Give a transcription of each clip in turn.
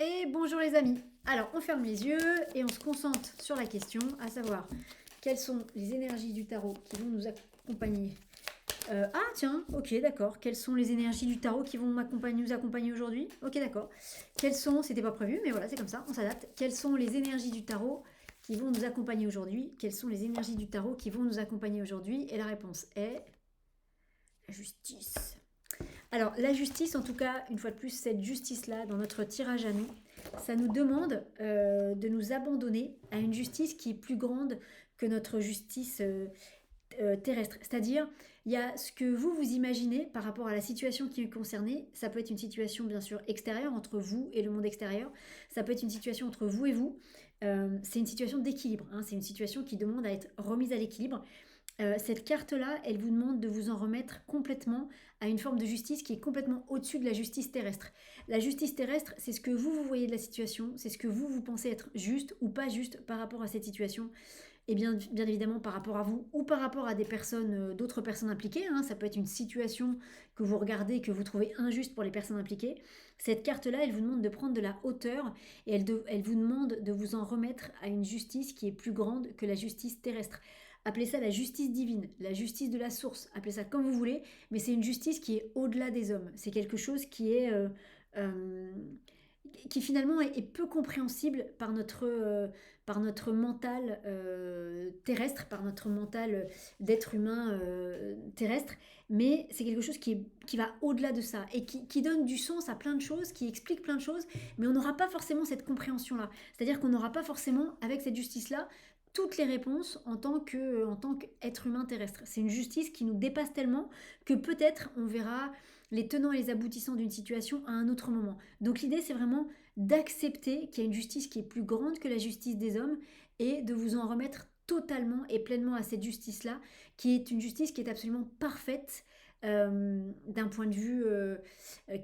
Et bonjour les amis. Alors on ferme les yeux et on se concentre sur la question, à savoir quelles sont les énergies du tarot qui vont nous accompagner. Ah tiens, ok d'accord. Quelles sont les énergies du tarot qui vont nous accompagner aujourd'hui? Ok d'accord. Quelles sont, c'était pas prévu, mais voilà c'est comme ça, on s'adapte. Quelles sont les énergies du tarot qui vont nous accompagner aujourd'hui? Quelles sont les énergies du tarot qui vont nous accompagner aujourd'hui? Et la réponse est la justice. Alors, la justice, en tout cas, une fois de plus, cette justice-là, dans notre tirage à nous, ça nous demande de nous abandonner à une justice qui est plus grande que notre justice terrestre. C'est-à-dire, il y a ce que vous imaginez par rapport à la situation qui est concernée. Ça peut être une situation, bien sûr, extérieure, entre vous et le monde extérieur. Ça peut être une situation entre vous et vous. C'est une situation d'équilibre, hein. C'est une situation qui demande à être remise à l'équilibre. Cette carte-là, elle vous demande de vous en remettre complètement à une forme de justice qui est complètement au-dessus de la justice terrestre. La justice terrestre, c'est ce que vous voyez de la situation, c'est ce que vous pensez être juste ou pas juste par rapport à cette situation, et bien évidemment par rapport à vous ou par rapport à des personnes, d'autres personnes impliquées, hein. Ça peut être une situation que vous regardez et que vous trouvez injuste pour les personnes impliquées. Cette carte-là, elle vous demande de prendre de la hauteur et elle vous demande de vous en remettre à une justice qui est plus grande que la justice terrestre. Appelez ça la justice divine, la justice de la source, appelez ça comme vous voulez, mais c'est une justice qui est au-delà des hommes. C'est quelque chose euh, qui finalement est peu compréhensible par notre mental terrestre, par notre mental d'être humain terrestre, mais c'est quelque chose qui va au-delà de ça et qui donne du sens à plein de choses, qui explique plein de choses, mais on n'aura pas forcément cette compréhension-là. C'est-à-dire qu'on n'aura pas forcément, avec cette justice-là, toutes les réponses en tant qu'être humain terrestre. C'est une justice qui nous dépasse tellement que peut-être on verra les tenants et les aboutissants d'une situation à un autre moment. Donc l'idée, c'est vraiment d'accepter qu'il y a une justice qui est plus grande que la justice des hommes et de vous en remettre totalement et pleinement à cette justice-là, qui est une justice qui est absolument parfaite d'un point de vue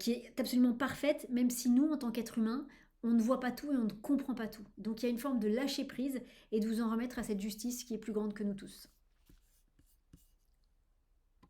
qui est absolument parfaite, même si nous, en tant qu'être humain, on ne voit pas tout et on ne comprend pas tout. Donc il y a une forme de lâcher prise et de vous en remettre à cette justice qui est plus grande que nous tous.